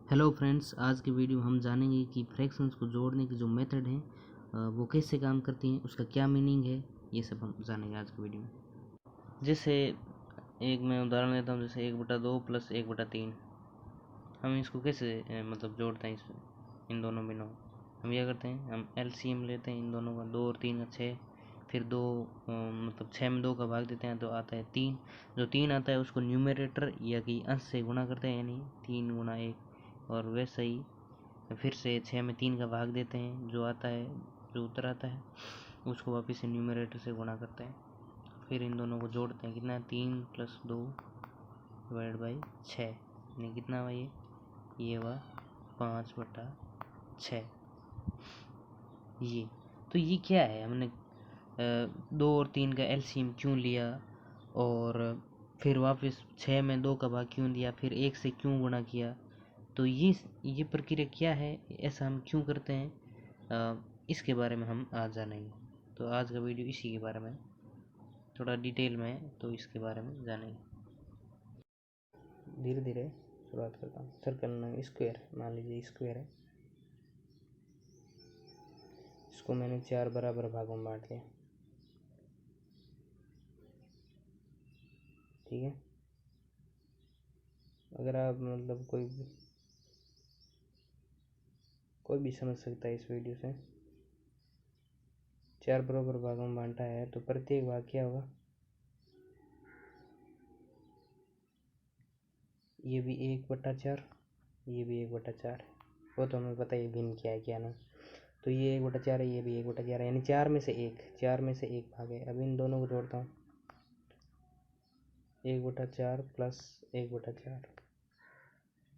Hello friends, आज की video हम जानेंगे कि फ्रैक्शंस को जोड़ने की जो मेथड है वो कैसे काम करती हैं, उसका क्या मीनिंग है। ये सब हम जानेंगे आज की वीडियो में। जैसे एक मैं उदाहरण लेता हूँ, जैसे 1/2 प्लस 1/3। हम इसको कैसे मतलब जोड़ते हैं इन दोनों बिनों। हम क्या करते हैं, हम एलसीएम लेते हैं इन दोनों का, 2 और 3 का 6। फिर दो मतलब 6 में 2 का भाग देते हैं तो आता है 3। जो 3 आता है उसको न्यूमरेटर या कि अंश से गुणा करते हैं, यानी 3 गुणा 1। और वैसे ही फिर से 6 में 3 का भाग देते हैं, जो आता है, जो उत्तर आता है उसको वापस से न्यूमरेटर से गुणा करते हैं। फिर इन दोनों को जोड़ते हैं, कितना, 3 + 2 / 6, यानी कितना हुआ ये हुआ 5/6। ये तो ये क्या है, हमने 2 और 3 का एलसीएम क्यों लिया, और फिर वापस 6 में 2 का भाग क्यों दिया, फिर 1 से क्यों गुणा किया। तो ये प्रक्रिया क्या है, ऐसा हम क्यों करते हैं, इसके बारे में हम आज जानेंगे। तो आज का वीडियो इसी के बारे में थोड़ा डिटेल में है, तो इसके बारे में जानेंगे। धीरे धीरे शुरुआत करता हूँ। सर्कल स्क्वायर, मान लीजिए स्क्वायर है, इसको मैंने 4 बराबर भागों में बांट दिया, ठीक है। अगर आप मतलब कोई भी समझ सकता है इस वीडियो से। 4 बराबर भागों में बांटा है तो प्रत्येक भाग क्या होगा, ये भी 1/4, ये भी 1/4 है। वो तो हमें पता है भिन्न क्या है क्या नहीं। तो ये 1/4 है, ये भी 1/4 है, यानी 4 में से 1 भाग है। अब इन दोनों को जोड़ता हूँ, 1/4 प्लस 1/4।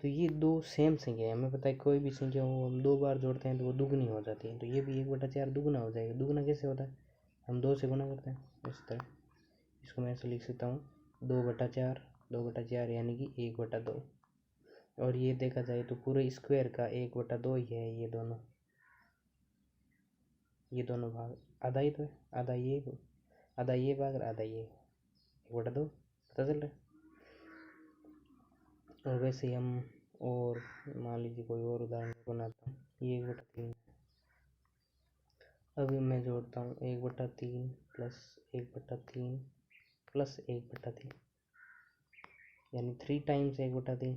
तो ये दो सेम संख्या है, हमें पता है कोई भी संख्या हो हम 2 बार जोड़ते हैं तो वो दुगनी हो जाती है। तो ये भी 1/4 दुगना हो जाएगा। दुगना कैसे होता है, हम 2 से गुना करते हैं इस तरह। इसको मैं ऐसे लिख सकता हूँ, 2/4 यानी कि 1/2। और ये देखा जाए तो पूरे स्क्वायर का 1/2 ही है। ये दोनों भाग आधा ही तो है, आधा ये भाग और आधा ये 1/2, पता चल रहा है। और वैसे ही हम और मान लीजिए कोई और उदाहरण बनाता हूँ, ये 1/3। अभी मैं जोड़ता हूँ 1/3 प्लस 1/3 प्लस 1/3, यानी 3 टाइम्स 1/3,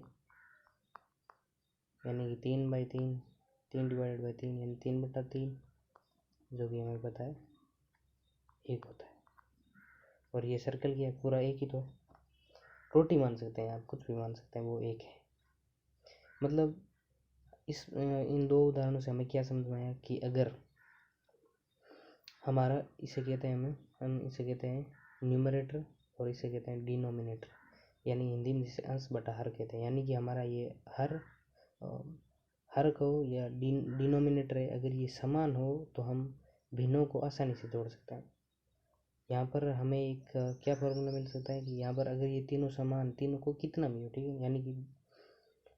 यानी कि 3/3, 3/3 यानी 3/3, जो कि हमें पता है 1 होता है। और ये सर्कल किया पूरा एक ही तो है, रोटी मान सकते हैं आप, कुछ भी मान सकते हैं, वो एक है। मतलब इन दो उदाहरणों से हमें क्या समझ में आया कि अगर हमारा इसे कहते हैं हम इसे कहते हैं न्यूमरेटर और इसे कहते हैं डिनोमिनेटर, यानी हिंदी में जिसे अंश बटा हर कहते हैं। यानी कि हमारा ये हर को या डिनोमिनेटर है, अगर ये समान हो तो हम भिन्नों को आसानी से जोड़ सकते हैं। यहाँ पर हमें एक क्या फॉर्मूला मिल सकता है कि यहाँ पर अगर ये तीनों समान, तीनों को कितना भी हो, ठीक है, यानी कि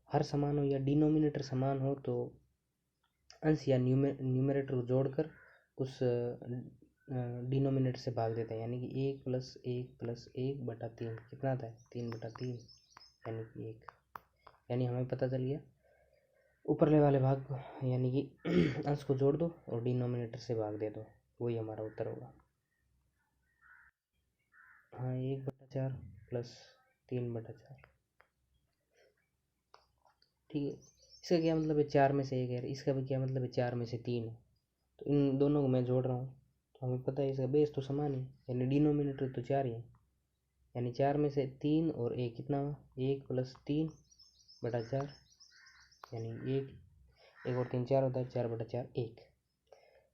हर समान हो या डिनोमिनेटर समान हो, तो अंश या न्यूमरेटर को जोड़कर उस डिनोमिनेटर से भाग देते हैं, यानी कि 1 + 1 + 1/3 कितना आता है, 3/3, यानी कि 1। यानी हमें पता चल गया, ऊपरले वाले भाग यानी कि अंश को जोड़ दो और डिनोमिनेटर से भाग दे दो, वही हमारा उत्तर होगा। हाँ, 1/4 प्लस 3/4, ठीक है। इसका क्या मतलब है, 4 में से 1 है। इसका भी क्या मतलब है, 4 में से 3 है। तो इन दोनों को मैं जोड़ रहा हूँ तो हमें पता है इसका बेस तो समान है, यानी डिनोमिनेटर तो 4 ही है। यानी 4 में से 3 और 1 कितना हुआ, 1 + 3/4, यानी 1 और 3 4 होता है, 4/4 1।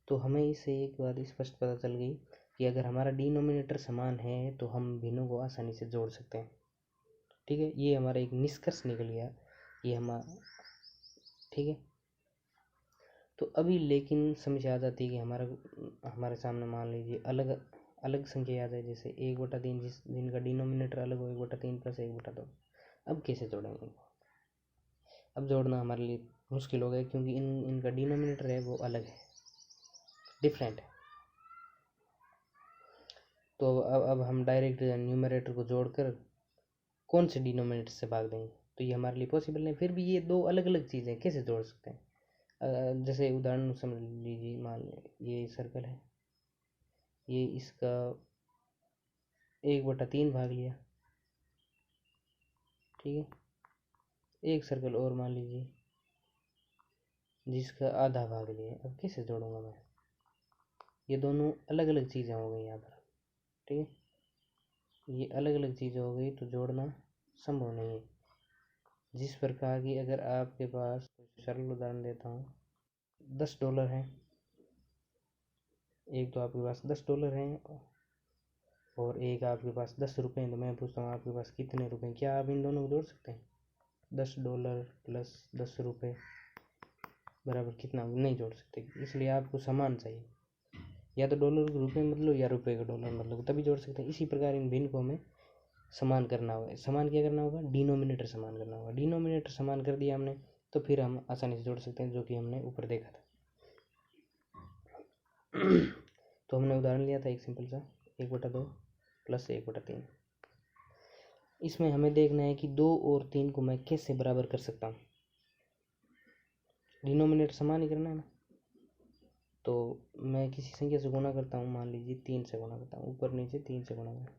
तो हमें इससे एक बात स्पष्ट पता चल गई कि अगर हमारा डिनोमिनेटर समान है तो हम भिन्नों को आसानी से जोड़ सकते हैं, ठीक है। ये हमारा एक निष्कर्ष निकल गया, ये हमारा, ठीक है। तो अभी लेकिन समस्या आ जाती है कि हमारे सामने मान लीजिए अलग अलग संख्या आ जाए, जैसे 1/3 जिनका डिनोमिनेटर अलग हो, 1/3 + 1/2। अब कैसे जोड़ेंगे, अब जोड़ना हमारे लिए मुश्किल हो गया, क्योंकि इनका डिनोमिनेटर है वो अलग है, डिफरेंट है। तो अब हम डायरेक्ट न्यूमरेटर को जोड़कर कौन से डिनोमिनेटर से भाग देंगे, तो ये हमारे लिए पॉसिबल नहीं। फिर भी ये दो अलग अलग चीज़ें कैसे जोड़ सकते हैं? जैसे उदाहरण समझ लीजिए, मान ये सर्कल है, ये इसका 1/3 भाग लिया, ठीक है। एक सर्कल और मान लीजिए जिसका आधा भाग लिया। अब कैसे जोड़ूंगा मैं? ये दोनों अलग अलग चीज़ें हो गई यहाँ पर, ठीक है। ये अलग अलग चीज़ें हो गई तो जोड़ना संभव नहीं है। जिस प्रकार की, अगर आपके पास, सरल उदाहरण देता हूँ, $10 है, एक तो आपके पास $10 हैं और एक आपके पास ₹10 हैं, तो मैं पूछता हूँ आपके पास कितने रुपए? क्या आप इन दोनों को जोड़ सकते हैं? $10 प्लस ₹10 बराबर कितना? नहीं जोड़ सकते, इसलिए आपको समान चाहिए। या तो डॉलर को रुपये मतलब या रुपये का डॉलर मतलब, तभी जोड़ सकते हैं। इसी प्रकार इन भिन्न को हमें समान करना होगा। समान क्या करना होगा? डिनोमिनेटर समान करना होगा। डिनोमिनेटर समान कर दिया हमने तो फिर हम आसानी से जोड़ सकते हैं, जो कि हमने ऊपर देखा था। तो हमने उदाहरण लिया था एक सिंपल सा 1/2 प्लस 1/3। इसमें हमें देखना है कि 2 और 3 को मैं कैसे बराबर कर सकता हूँ। डिनोमिनेटर समान ही करना है ना, तो मैं किसी संख्या से गुणा करता हूँ, मान लीजिए 3 से गुणा करता हूँ, ऊपर नीचे 3 से गुणा करता हूँ।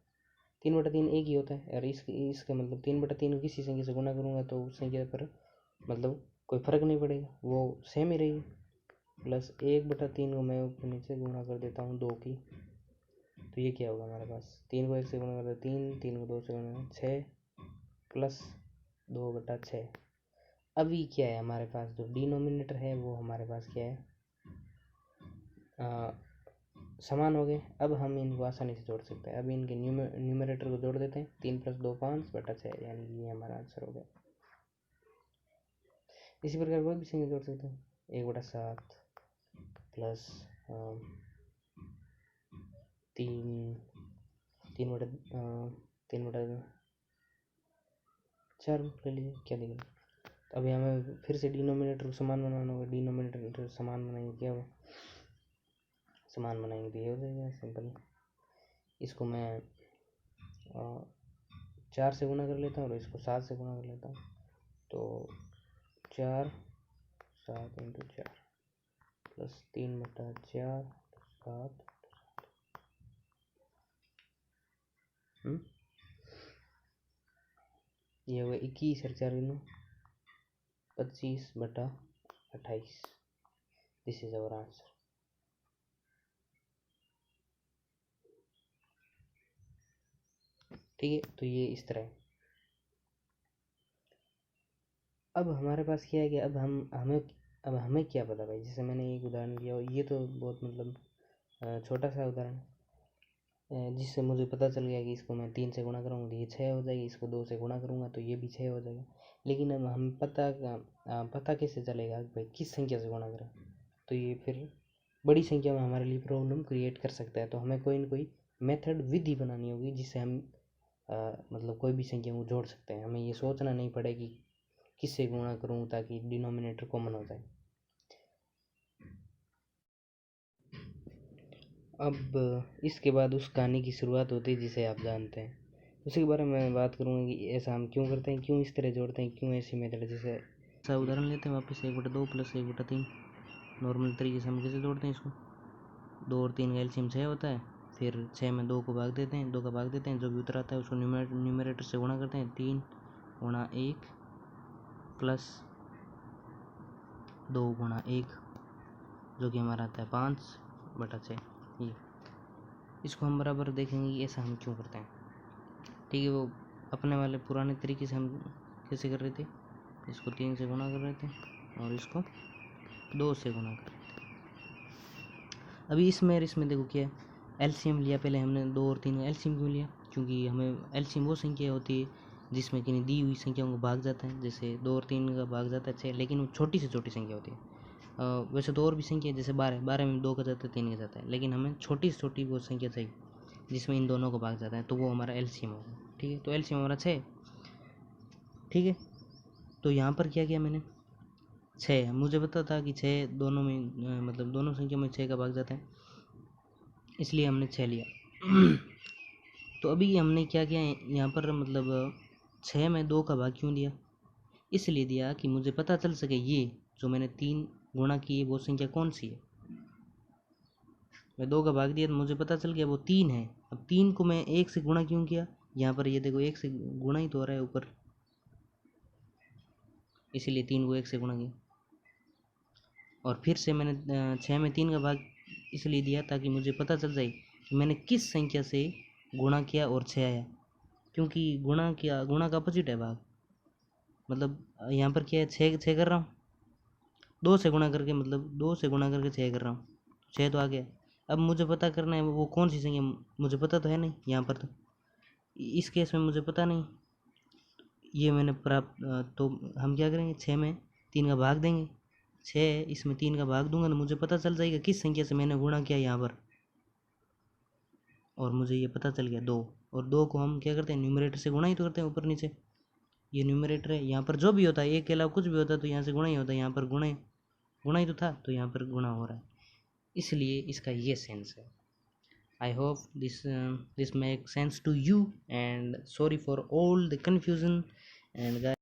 3/3 एक ही होता है, और इसका मतलब 3/3 को किसी संख्या से गुणा करूँगा तो उस संख्या पर मतलब कोई फर्क नहीं पड़ेगा, वो सेम ही रहेगी। प्लस 1/3 को मैं ऊपर नीचे गुणा कर देता हूँ 2 की, तो ये क्या होगा हमारे पास? 3 को 1 से गुणा करते 3, 3 को 2 से गुणा 6 प्लस 2/6। अभी क्या है हमारे पास? जो डिनोमिनेटर है वो हमारे पास क्या है? समान हो गए। अब हम इनको आसानी से जोड़ सकते हैं। अब इनके न्यूमरेटर को जोड़ देते हैं। 3 + 2 5/6, यानी कि ये हमारा आंसर हो गया। इसी प्रकार कोई भी संख्या जोड़ सकते हैं। 1/7 प्लस 3/4 ले लीजिए, क्या दिक्कत। तो अभी हमें फिर से डिनोमिनेटर को समान बनाना होगा। डिनोमिनेटर समान बनाएंगे, क्या होगा? समान बनाएंगे तो ये हो जाएगा सिंपल। इसको मैं 4 से गुणा कर लेता हूँ और इसको 7 से गुणा कर लेता हूँ, तो 4 7 × 4 प्लस 3/4 7, ये हुआ 21 और 4 25/28। This is our answer. ठीक है, तो ये इस तरह है। अब हमारे पास क्या है कि अब हमें क्या पता भाई? जैसे मैंने एक उदाहरण दिया, ये तो बहुत मतलब छोटा सा उदाहरण है, जिससे मुझे पता चल गया कि इसको मैं 3 से गुणा करूँगा तो ये 6 हो जाएगी, इसको 2 से गुणा करूँगा तो ये भी 6 हो जाएगा। लेकिन अब हम पता कैसे चलेगा कि भाई किस संख्या से गुणा करें? तो ये फिर बड़ी संख्या में हमारे लिए प्रॉब्लम क्रिएट कर सकता है। तो हमें कोई ना कोई मेथड, विधि बनानी होगी जिससे हम मतलब कोई भी संख्या को जोड़ सकते हैं। हमें ये सोचना नहीं पड़े कि किससे गुणा करूँ ताकि डिनोमिनेटर कॉमन हो जाए। अब इसके बाद उस कहानी की शुरुआत होती है जिसे आप जानते हैं। उसी के बारे में मैं बात करूँगा कि ऐसा हम क्यों करते हैं, क्यों इस तरह जोड़ते हैं, क्यों ऐसी मेथड। जैसे ऐसा उदाहरण लेते हैं वापस 1/2 प्लस 1/3। नॉर्मल तरीके से हम कैसे जोड़ते हैं इसको? 2 और 3 का एलसीएम 6 होता है, फिर 6 में 2 को भाग देते हैं, 2 का भाग देते हैं, जो भी उत्तर आता है उसको न्यूमरेटर से गुणा करते हैं। 3 × 1 प्लस 2 × 1, जो कि हमारा आता है 5/6। ये इसको हम बराबर देखेंगे कि ऐसा हम क्यों करते हैं। ठीक है, वो अपने वाले पुराने तरीके से हम कैसे कर रहे थे? इसको 3 से गुणा कर रहे थे और इसको 2 से गुणा कर रहे थे। अभी इसमें देखो क्या है, एलसीएम लिया पहले हमने। 2 और 3 का एलसीएम क्यों लिया? क्योंकि हमें एलसीएम वो संख्या होती है जिसमें कि दी हुई संख्याओं को भाग जाता है। जैसे 2 और 3 का भाग जाता है 6, लेकिन वो छोटी से छोटी संख्या होती है। वैसे तो और भी संख्या है, जैसे 12 में 2 का जाता है 3 का जाता है, लेकिन हमें छोटी से छोटी वो संख्या चाहिए जिसमें इन दोनों को भाग जाता है, तो वो हमारा एलसीएम होगा। ठीक है, तो एलसीएम हमारा 6। ठीक है, तो यहाँ पर क्या किया मैंने? 6 है, मुझे पता था कि 6 दोनों में मतलब दोनों संख्या में 6 का भाग जाता है, इसलिए हमने 6 लिया। तो अभी हमने क्या किया यहाँ पर, मतलब 6 में 2 का भाग क्यों दिया? इसलिए दिया कि मुझे पता चल सके ये जो मैंने 3 गुणा की है वो संख्या कौन सी है। मैं 2 का भाग दिया तो मुझे पता चल गया वो 3 है। अब 3 को मैं 1 से गुणा क्यों किया, यहाँ पर ये देखो 1 से गुणा ही तो हो रहा है ऊपर, इसीलिए 3 को 1 से गुणा किया। और फिर से मैंने 6 में 3 का भाग इसलिए दिया ताकि मुझे पता चल जाए कि मैंने किस संख्या से गुणा किया और 6 आया, क्योंकि गुणा का अपोजिट है भाग। मतलब यहाँ पर क्या है, 6 कर रहा हूँ, 2 से गुणा करके, मतलब 2 से गुणा करके 6 कर रहा हूँ, 6 तो आ गया। अब मुझे पता करना है वो कौन सी संख्या, मुझे पता तो है नहीं यहाँ पर, तो इस केस में मुझे पता नहीं, ये मैंने प्राप्त, तो हम क्या करेंगे, 6 में 3 का भाग देंगे, 6 इसमें 3 का भाग दूंगा तो मुझे पता चल जाएगा किस संख्या से मैंने गुणा किया यहाँ पर। और मुझे ये पता चल गया 2, और 2 को हम क्या करते हैं, न्यूमरेटर से गुणा ही तो करते हैं ऊपर नीचे। ये न्यूमरेटर है, यहाँ पर जो भी होता है एक के अलावा कुछ भी होता है तो यहाँ से गुणा ही होता है, यहाँ पर गुणा ही तो था तो यहाँ पर गुणा हो रहा है, इसलिए इसका ये सेंस है। I hope this make sense to you, and sorry for all the confusion and